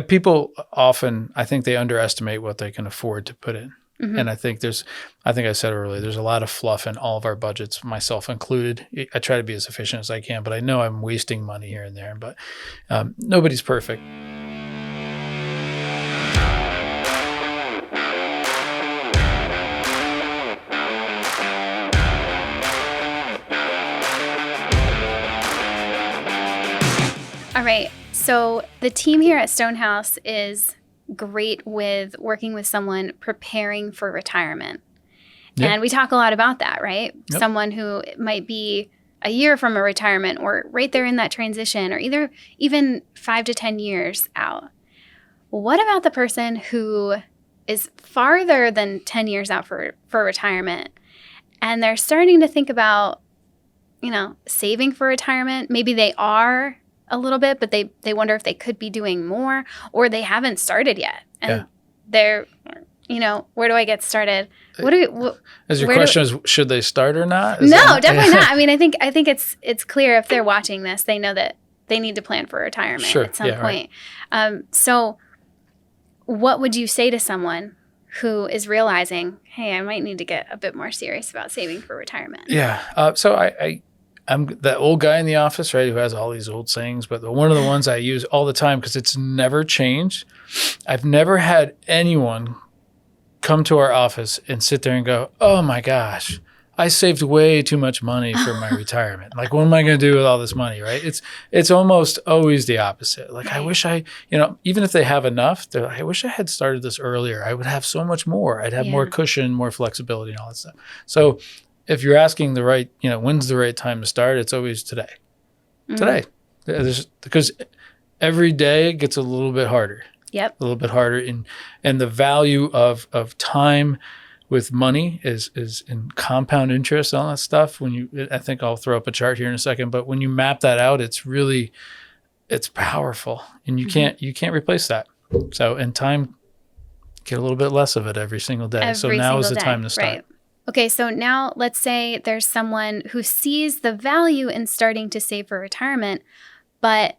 People often, I think they underestimate what they can afford to put in. Mm-hmm. And I think I said earlier, there's a lot of fluff in all of our budgets, myself included. I try to be as efficient as I can, but I know I'm wasting money here and there. But nobody's perfect. All right. So the team here at Stonehouse is great with working with someone preparing for retirement. Yep. And we talk a lot about that, right? Yep. Someone who might be a year from a retirement or right there in that transition or even 5 to 10 years out. What about the person who is farther than 10 years out for retirement and they're starting to think about, saving for retirement? Maybe they are a little bit, but they wonder if they could be doing more, or they haven't started yet. And they're, where do I get started? Is your question is, should they start or not? No, definitely not. I mean, I think it's clear if they're watching this, they know that they need to plan for retirement at some point. Right. So what would you say to someone who is realizing, hey, I might need to get a bit more serious about saving for retirement? Yeah. So I'm that old guy in the office, right, who has all these old sayings, but one of the ones I use all the time because it's never changed. I've never had anyone come to our office and sit there and go, oh my gosh, I saved way too much money for my retirement. Like, what am I going to do with all this money, right? It's almost always the opposite. Like, I wish even if they have enough, they're like, I wish I had started this earlier. I would have so much more. I'd have more cushion, more flexibility and all that stuff. So if you're asking the right, when's the right time to start, it's always today. Mm-hmm. Today. Because every day it gets a little bit harder. Yep. A little bit harder. And the value of time with money is in compound interest, all that stuff. I think I'll throw up a chart here in a second, but when you map that out, it's powerful. And you can't replace that. So in time, get a little bit less of it every single day. So now is the time to start. Right. Okay, so now let's say there's someone who sees the value in starting to save for retirement, but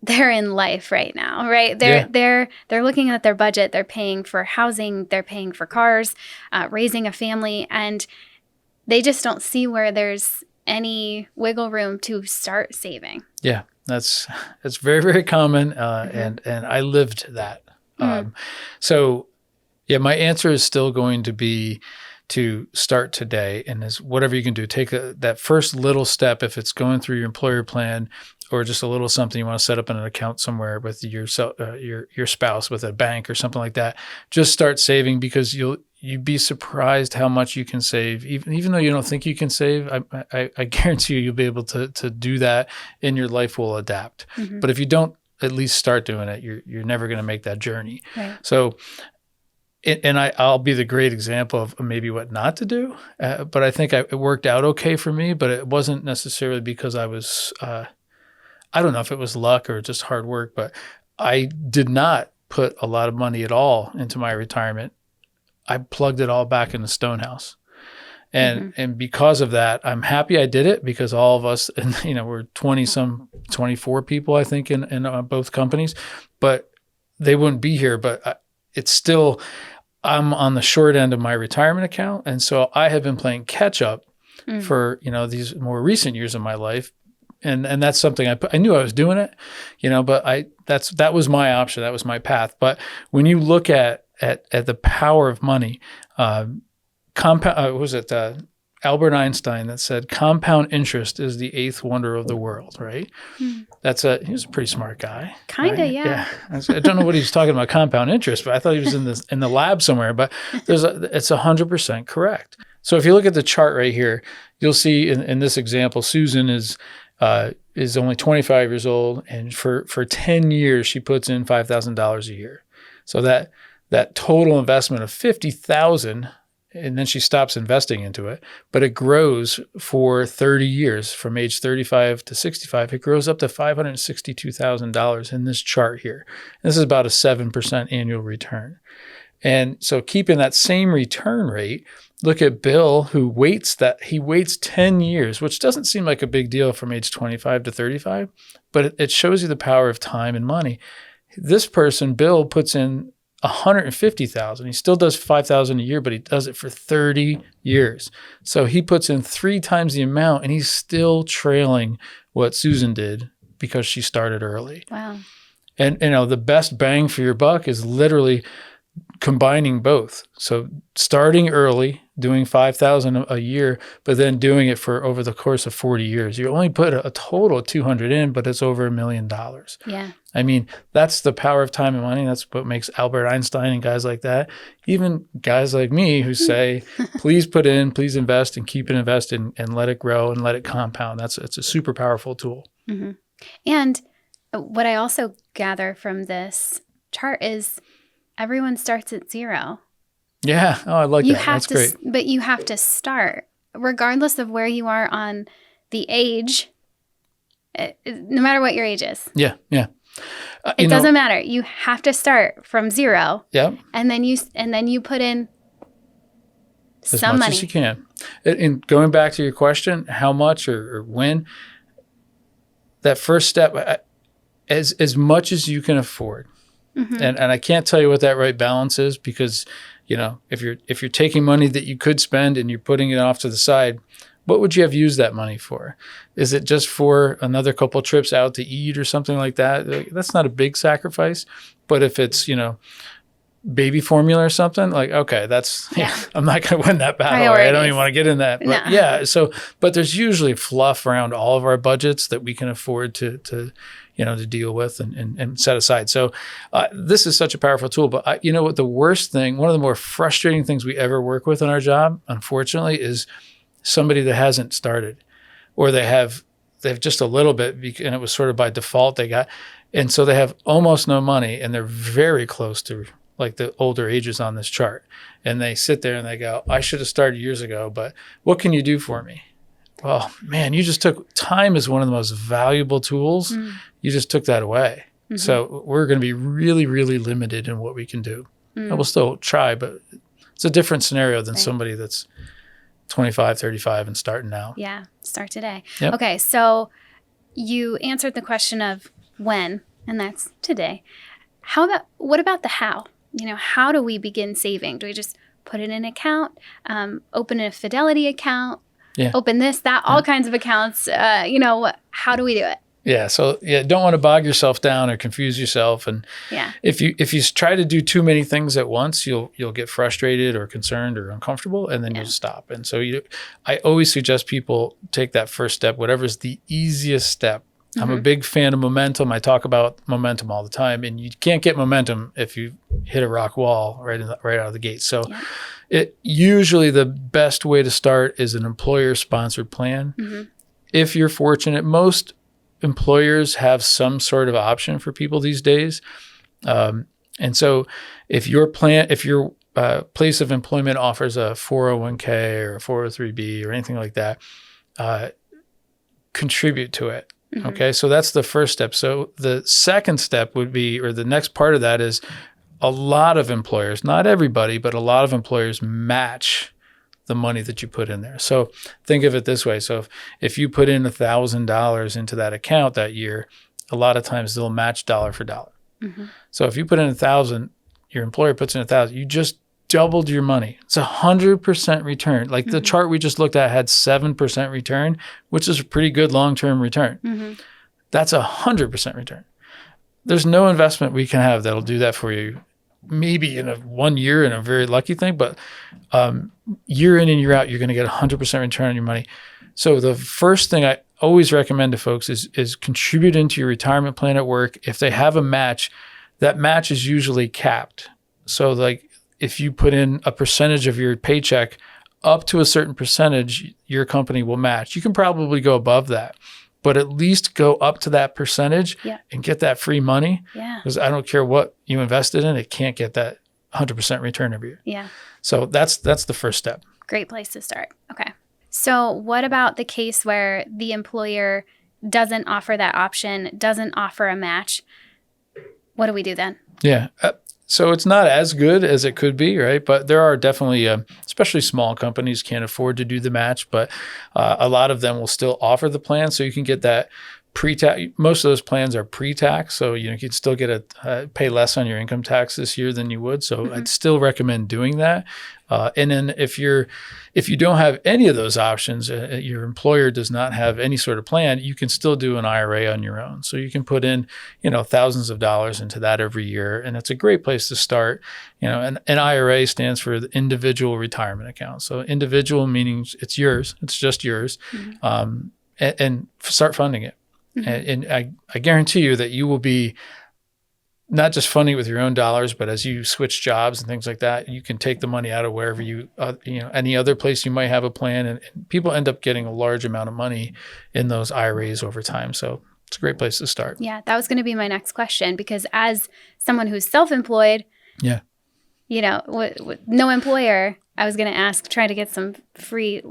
they're in life right now, right? They're looking at their budget. They're paying for housing. They're paying for cars, raising a family, and they just don't see where there's any wiggle room to start saving. Yeah, it's very, very common, and I lived that. So, my answer is still going to be to start today, and is whatever you can do. Take that first little step, if it's going through your employer plan or just a little something you want to set up in an account somewhere with your spouse, with a bank or something like that. Just start saving, because you'd be surprised how much you can save. Even though you don't think you can save, I guarantee you'll be able to do that, and your life will adapt. Mm-hmm. But if you don't at least start doing it, you're never going to make that journey. Right. So. And I'll be the great example of maybe what not to do, but I think it worked out okay for me, but it wasn't necessarily because I was, I don't know if it was luck or just hard work, but I did not put a lot of money at all into my retirement. I plugged it all back into Stonehouse. And because of that, I'm happy I did it, because all of us, and we're 24 people, I think, in both companies, but they wouldn't be here, but it's still, I'm on the short end of my retirement account. And so I have been playing catch up for, these more recent years of my life. And that's something I knew I was doing it, but that was my option. That was my path. But when you look at the power of money, Albert Einstein that said compound interest is the eighth wonder of the world, right? He was a pretty smart guy. Kinda, right? yeah. I don't know what he was talking about compound interest, but I thought he was in the lab somewhere. But it's 100% correct. So if you look at the chart right here, you'll see in this example, Susan is only 25 years old, and for 10 years she puts in $5,000 a year. So that total investment of $50,000. And then she stops investing into it, but it grows for 30 years from age 35 to 65. It grows up to $562,000 in this chart here. This is about a 7% annual return. And so keeping that same return rate, look at Bill, who waits 10 years, which doesn't seem like a big deal from age 25 to 35, but it shows you the power of time and money. This person, Bill, puts in $150,000. He still does $5,000 a year, but he does it for 30 years. So he puts in 3 times the amount, and he's still trailing what Susan did because she started early. Wow. And the best bang for your buck is literally combining both. So starting early, doing $5,000 a year, but then doing it for over the course of 40 years. You only put a total of 200 in, but it's over $1 million. Yeah. I mean, that's the power of time and money. That's what makes Albert Einstein and guys like that, even guys like me who say, please put in, please invest, and keep it invested and let it grow and let it compound. It's a super powerful tool. Mm-hmm. And what I also gather from this chart is everyone starts at 0. Yeah. Oh, I like that. That's great. But you have to start, regardless of where you are on the age, no matter what your age is. Yeah. Yeah. It doesn't matter. You have to start from 0. Yeah. And then you put in as some much money. as you can. And going back to your question, how much or when, that first step, as much as you can afford. Mm-hmm. And I can't tell you what that right balance is because, if you're taking money that you could spend and you're putting it off to the side, what would you have used that money for? Is it just for another couple trips out to eat or something like that? That's not a big sacrifice. But if it's, baby formula or something, like, okay, I'm not going to win that battle. Right? I don't even want to get in that. But yeah. So, but there's usually fluff around all of our budgets that we can afford to deal with and set aside. So this is such a powerful tool. But what the worst thing, one of the more frustrating things we ever work with in our job, unfortunately, is somebody that hasn't started, or they've just a little bit, and it was sort of by default they got, and so they have almost no money, and they're very close to like the older ages on this chart, and they sit there and they go, I should have started years ago, but what can you do for me? Well, man, you just took time is one of the most valuable tools. You just took that away. Mm-hmm. So we're going to be really, really limited in what we can do. And we'll still try, but it's a different scenario than somebody that's 25, 35 and starting now. Yeah, start today. Yep. Okay, so you answered the question of when, and that's today. What about the how? How do we begin saving? Do we just put it in an account, open a Fidelity account, open this, that, all kinds of accounts? How do we do it? Yeah. So don't want to bog yourself down or confuse yourself. And if you try to do too many things at once, you'll get frustrated or concerned or uncomfortable, and then you'll stop. And so I always suggest people take that first step, whatever's the easiest step. Mm-hmm. I'm a big fan of momentum. I talk about momentum all the time, and you can't get momentum if you hit a rock wall right out of the gate. So usually the best way to start is an employer-sponsored plan. Mm-hmm. If you're fortunate, most employers have some sort of option for people these days. And so if your place of employment offers a 401k or a 403b or anything like that, contribute to it. Mm-hmm. Okay, so that's the first step. So the second step would be, or the next part of that is, a lot of employers, not everybody, but a lot of employers match the money that you put in there. So think of it this way. So if you put in $1,000 into that account that year, a lot of times they'll match dollar for dollar. Mm-hmm. So if you put in 1,000, your employer puts in 1,000, you just doubled your money. It's 100% return. Like the chart we just looked at had 7% return, which is a pretty good long-term return. Mm-hmm. That's 100% return. There's no investment we can have that'll do that for you. Maybe in 1 year in a very lucky thing, but year in and year out, you're going to get 100% return on your money. So the first thing I always recommend to folks is contribute into your retirement plan at work. If they have a match, that match is usually capped. So like if you put in a percentage of your paycheck, up to a certain percentage, your company will match. You can probably go above that, but at least go up to that percentage and get that free money. Yeah. Because I don't care what you invested in, it can't get that 100% return every year. Yeah. So that's the first step. Great place to start. Okay. So what about the case where the employer doesn't offer that option, doesn't offer a match? What do we do then? Yeah. So it's not as good as it could be, right? But there are definitely, especially small companies can't afford to do the match, but a lot of them will still offer the plan. So you can get that pre-tax. Most of those plans are pre-tax, so you can still get pay less on your income tax this year than you would. So I'd still recommend doing that. And then if you don't have any of those options, your employer does not have any sort of plan, you can still do an IRA on your own. So you can put in, thousands of dollars into that every year, and it's a great place to start. And an IRA stands for the individual retirement account. So individual meaning it's yours, it's just yours, and start funding it. And I guarantee you that you will be not just funding with your own dollars, but as you switch jobs and things like that, you can take the money out of wherever any other place you might have a plan, and people end up getting a large amount of money in those IRAs over time. So it's a great place to start. Yeah, that was going to be my next question, because as someone who's self-employed, with no employer, I was going to ask, try to get some free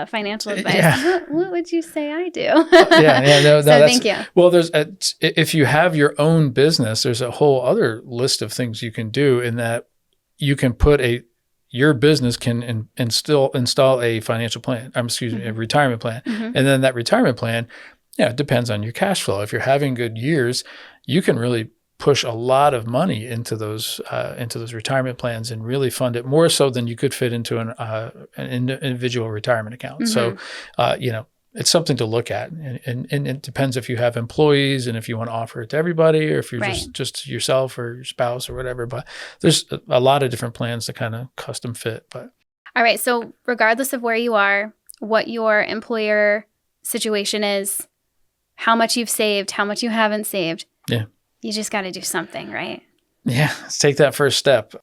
financial advice. Yeah. What would you say I do? No, so thank you. Well, if you have your own business, there's a whole other list of things you can do, in that you can put your business can install a financial plan. A retirement plan, and then that retirement plan, it depends on your cash flow. If you're having good years, you can really push a lot of money into those retirement plans and really fund it more so than you could fit into an individual retirement account. So, it's something to look at, and it depends if you have employees and if you want to offer it to everybody, or if you're just yourself or your spouse or whatever. But there's a lot of different plans to kind of custom fit. But all right, so regardless of where you are, what your employer situation is, how much you've saved, how much you haven't saved, you just got to do something, right? Yeah, let's take that first step.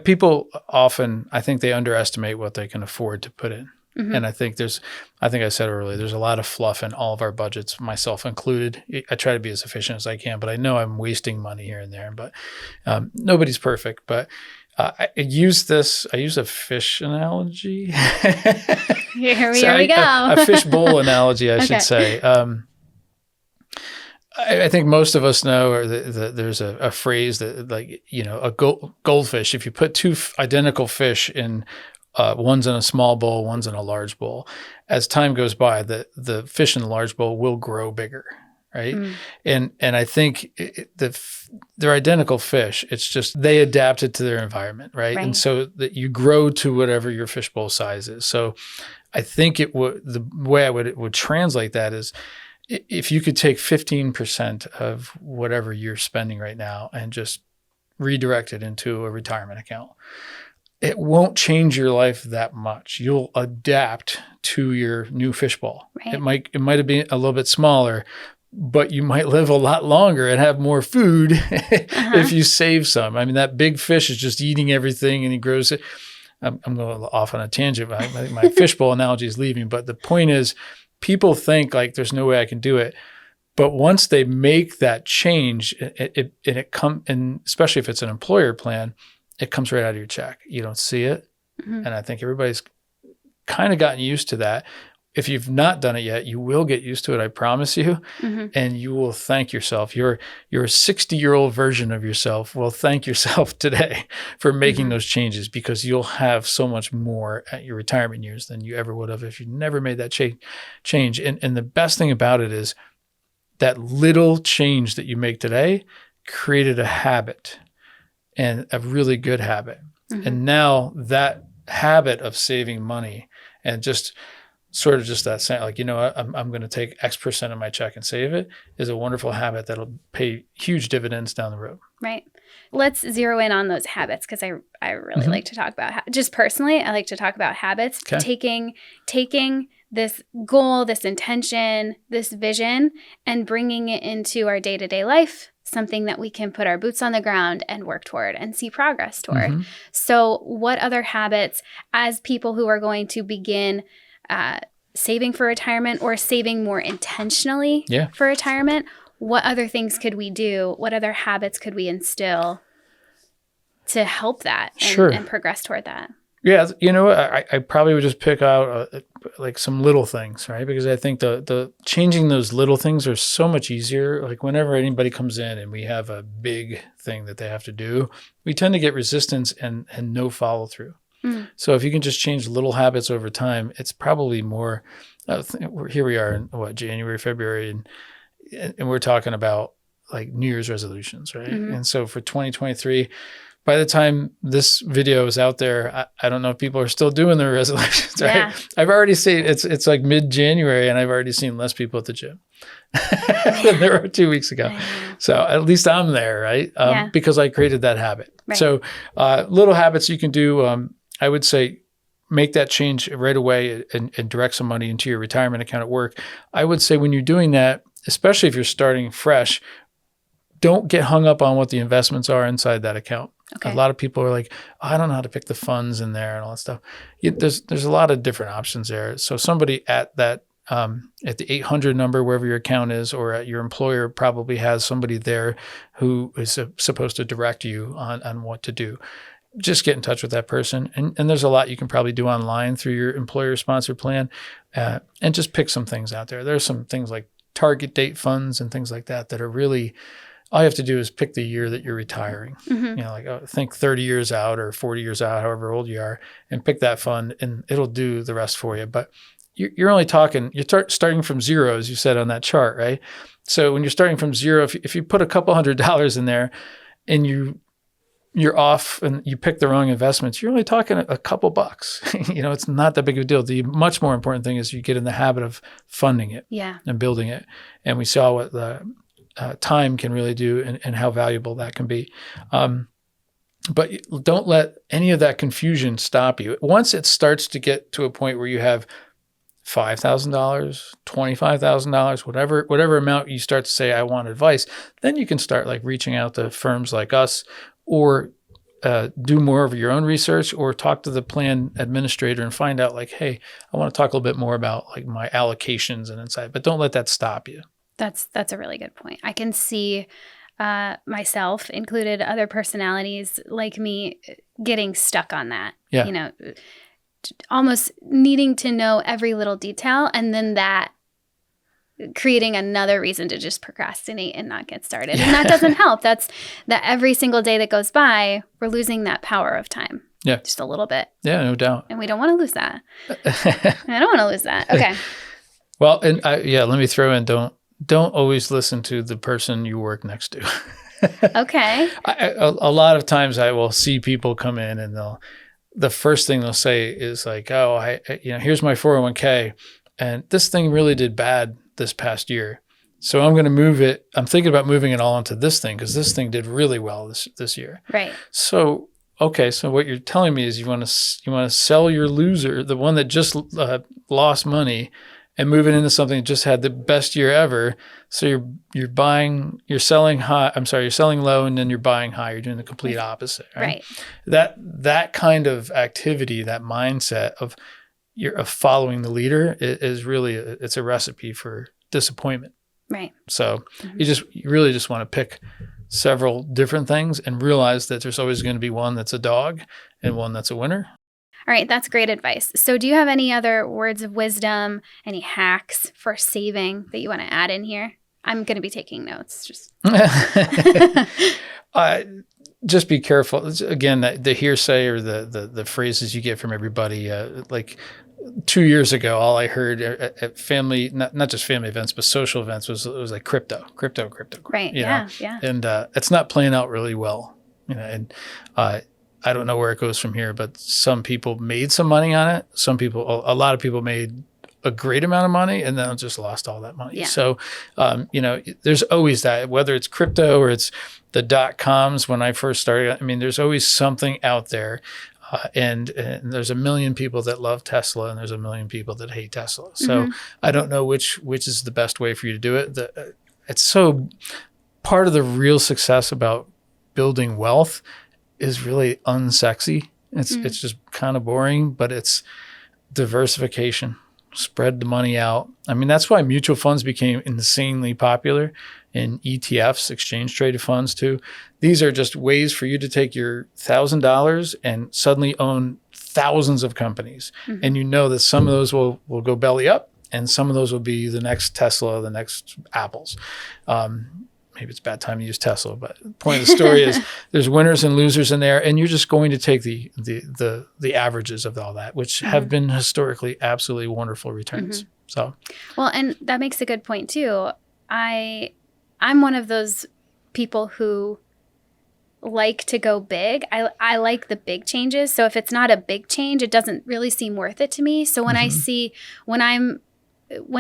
People often, I think they underestimate what they can afford to put in. And I think I said earlier, there's a lot of fluff in all of our budgets, myself included. I try to be as efficient as I can, but I know I'm wasting money here and there. But nobody's perfect. But I use a fish analogy. Here we go. A fish bowl analogy, I should say. I think most of us know, or there's a phrase that, a goldfish, if you put two identical fish in, one's in a small bowl, one's in a large bowl, as time goes by, the fish in the large bowl will grow bigger, right? And I think they're identical fish. It's just they adapted to their environment, right? And so that you grow to whatever your fishbowl size is. So I think the way I would translate that is, if you could take 15% of whatever you're spending right now and just redirect it into a retirement account, it won't change your life that much. You'll adapt to your new fishbowl. Right. It might have been a little bit smaller, but you might live a lot longer and have more food if you save some. I mean, that big fish is just eating everything, and he grows it. I'm going off on a tangent. My fishbowl analogy is leaving, but the point is, people think like there's no way I can do it, but once they make that change, and especially if it's an employer plan, it comes right out of your check. You don't see it, and I think everybody's kind of gotten used to that. If you've not done it yet, you will get used to it. I promise you, and you will thank yourself. Your 60-year-old version of yourself will thank yourself today for making those changes, because you'll have so much more at your retirement years than you ever would have if you never made that change. And the best thing about it is that little change that you make today created a habit, and a really good habit. And now that habit of saving money and just sort of just that saying, like, I'm going to take X percent of my check and save it, is a wonderful habit that'll pay huge dividends down the road. Right. Let's zero in on those habits, because I really like to talk about, just personally, I like to talk about habits. Okay. Taking this goal, this intention, this vision, and bringing it into our day-to-day life, something that we can put our boots on the ground and work toward and see progress toward. So what other habits, as people who are going to begin saving for retirement or saving more intentionally for retirement, what other things could we do? What other habits could we instill to help that and progress toward that? Yeah, I probably would just pick out like some little things, right? Because I think the changing those little things are so much easier. Like whenever anybody comes in and we have a big thing that they have to do, we tend to get resistance and no follow through. So if you can just change little habits over time, it's probably more. Here we are in January, February, and and we're talking about like New Year's resolutions, right? Mm-hmm. And so for 2023, by the time this video is out there, I don't know if people are still doing their resolutions, right? Yeah. I've already seen it's like mid-January and I've already seen less people at the gym than there were 2 weeks ago. So at least I'm there, right? Because I created that habit. Right. So little habits you can do, I would say make that change right away and direct some money into your retirement account at work. I would say when you're doing that, especially if you're starting fresh, don't get hung up on what the investments are inside that account. Okay. A lot of people are like, oh, I don't know how to pick the funds in there and all that stuff. There's a lot of different options there. So somebody at that at the 800 number, wherever your account is, or at your employer probably has somebody there who is supposed to direct you on what to do. Just get in touch with that person. And there's a lot you can probably do online through your employer-sponsored plan, and just pick some things out there. There's some things like target date funds and things like that are really, all you have to do is pick the year that you're retiring. Mm-hmm. Like think 30 years out or 40 years out, however old you are, and pick that fund and it'll do the rest for you. But you're only talking, you're starting from zero, as you said on that chart, right? So when you're starting from zero, if you put a couple $100 in there and you're off and you pick the wrong investments, you're only talking a couple bucks. It's not that big of a deal. The much more important thing is you get in the habit of funding it and building it. And we saw what the time can really do and how valuable that can be. But don't let any of that confusion stop you. Once it starts to get to a point where you have $5,000, $25,000, whatever amount you start to say, I want advice, then you can start like reaching out to firms like us, or do more of your own research, or talk to the plan administrator and find out like, hey, I want to talk a little bit more about like my allocations and insight, but don't let that stop you. That's a really good point. I can see myself included, other personalities like me, getting stuck on that. Yeah. Almost needing to know every little detail, and then that creating another reason to just procrastinate and not get started. And that doesn't help. That's that every single day that goes by, we're losing that power of time. Yeah. Just a little bit. Yeah, no doubt. And we don't want to lose that. I don't want to lose that. Okay. Well, and let me throw in, don't always listen to the person you work next to. Okay. A lot of times I will see people come in and the first thing they'll say is like, oh, here's my 401k, and this thing really did bad this past year, so I'm going to move it. I'm thinking about moving it all into this thing because this thing did really well this year. Right. So, okay, so what you're telling me is you want to sell your loser, the one that just lost money, and move it into something that just had the best year ever. So you're selling high. I'm sorry, you're selling low and then you're buying high. You're doing the complete opposite, right? That kind of activity, that mindset of following the leader is really it's a recipe for disappointment. Right. So you really just want to pick several different things and realize that there's always going to be one that's a dog and one that's a winner. All right, that's great advice. So do you have any other words of wisdom, any hacks for saving that you want to add in here? I'm going to be taking notes. Just be careful. Again, the hearsay or the phrases you get from everybody. Like 2 years ago, all I heard at family, not just family events, but social events was like crypto. Right. Yeah. And it's not playing out really well. And I don't know where it goes from here, but some people made some money on it. A lot of people made a great amount of money and then just lost all that money. Yeah. So, there's always that, whether it's crypto or it's the .coms when I first started. I mean, there's always something out there. And there's a million people that love Tesla and there's a million people that hate Tesla. So I don't know which is the best way for you to do it. It's so part of the real success about building wealth is really unsexy. It's just kind of boring, but it's diversification, spread the money out. I mean, that's why mutual funds became insanely popular, and ETFs, exchange traded funds too. These are just ways for you to take your $1,000 and suddenly own thousands of companies. And you know that some of those will go belly up and some of those will be the next Tesla, the next Apples. Maybe it's a bad time to use Tesla, but the point of the story is there's winners and losers in there, and you're just going to take the averages of all that, which have been historically absolutely wonderful returns. So, well, and that makes a good point too. I'm one of those people who like to go big. I like the big changes. So if it's not a big change, it doesn't really seem worth it to me. So when I see when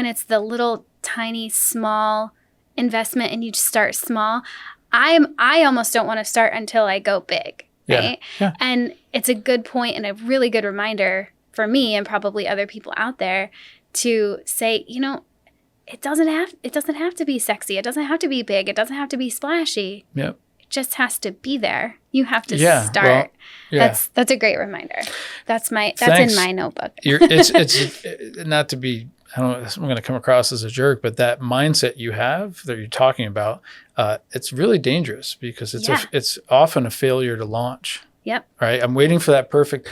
it's the little tiny small investment and you just start small, I almost don't want to start until I go big. Right? Yeah. And it's a good point and a really good reminder for me and probably other people out there to say, it doesn't have to be sexy. It doesn't have to be big. It doesn't have to be splashy. Yep. It just has to be there. You have to start. Well, yeah. That's a great reminder. That's Thanks. in my notebook. It's not to be, I'm going to come across as a jerk, but that mindset you have that you're talking about, it's really dangerous because it's often a failure to launch. Yep. Right. I'm waiting for that perfect.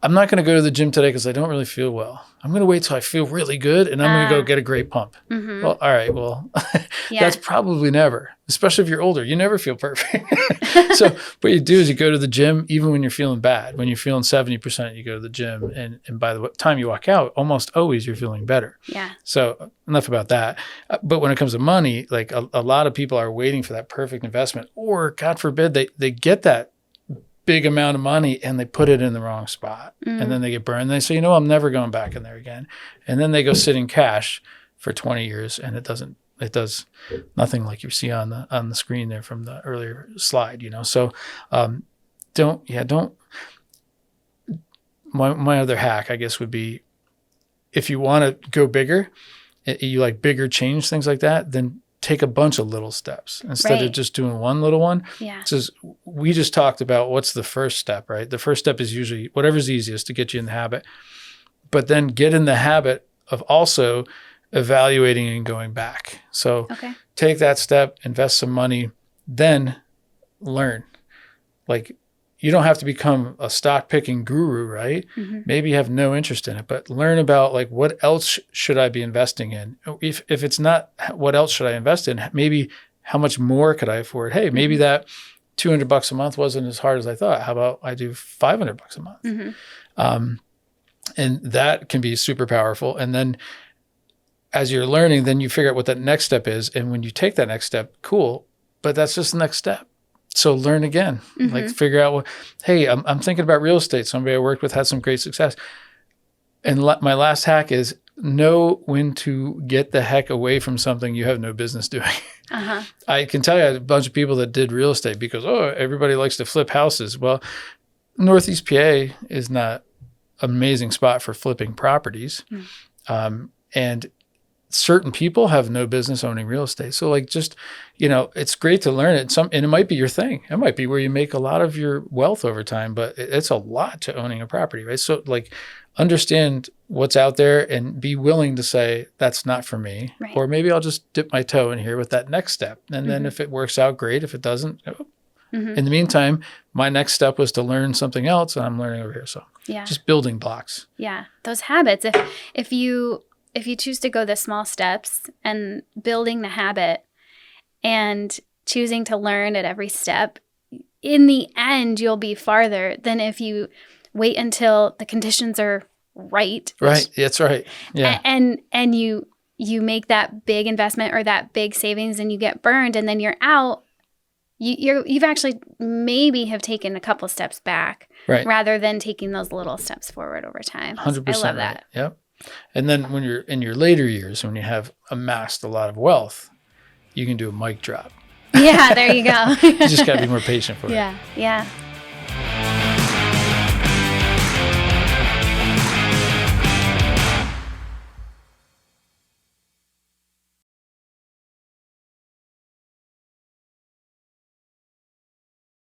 I'm not going to go to the gym today because I don't really feel well. I'm going to wait till I feel really good and I'm going to go get a great pump. Mm-hmm. Well, all right. Well, that's probably never, especially if you're older. You never feel perfect. So what you do is you go to the gym even when you're feeling bad. When you're feeling 70%, you go to the gym. And by the time you walk out, almost always you're feeling better. Yeah. So enough about that. But when it comes to money, like a lot of people are waiting for that perfect investment, or God forbid, they get that big amount of money and they put it in the wrong spot and then they get burned. They say, I'm never going back in there again. And then they go sit in cash for 20 years and it does nothing like you see on the screen there from the earlier slide, So, my other hack, I guess, would be if you want to go bigger, you like bigger change, things like that, then take a bunch of little steps instead of just doing one little one. Yeah. So we just talked about what's the first step, right? The first step is usually whatever's easiest to get you in the habit, but then get in the habit of also evaluating and going back. So take that step, invest some money, then learn. Like you don't have to become a stock picking guru, right? Mm-hmm. Maybe you have no interest in it, but learn about like what else should I be investing in? If it's not what else should I invest in, maybe how much more could I afford? Hey, maybe that $200 a month wasn't as hard as I thought. How about I do $500 a month? Mm-hmm. And that can be super powerful. And then as you're learning, then you figure out what that next step is. And when you take that next step, cool, but that's just the next step. So learn again, like figure out hey, I'm thinking about real estate. Somebody I worked with had some great success. And my last hack is know when to get the heck away from something you have no business doing. I can tell you I had a bunch of people that did real estate because, everybody likes to flip houses. Well, Northeast PA is not an amazing spot for flipping properties. And certain people have no business owning real estate. So like just, it's great to learn it. And it might be your thing. It might be where you make a lot of your wealth over time, but it's a lot to owning a property, right? So like understand what's out there and be willing to say, that's not for me. Right. Or maybe I'll just dip my toe in here with that next step. And then if it works out, great. If it doesn't, in the meantime, my next step was to learn something else and I'm learning over here. So just building blocks. Yeah. Those habits, if you choose to go the small steps and building the habit and choosing to learn at every step, in the end, you'll be farther than if you wait until the conditions are right. Right. That's right. Yeah. And you make that big investment or that big savings and you get burned and then you're out. You've actually maybe have taken a couple steps back rather than taking those little steps forward over time. 100%. I love that. Yep. And then when you're in your later years, when you have amassed a lot of wealth, you can do a mic drop. Yeah, there you go. You just got to be more patient for it. Yeah.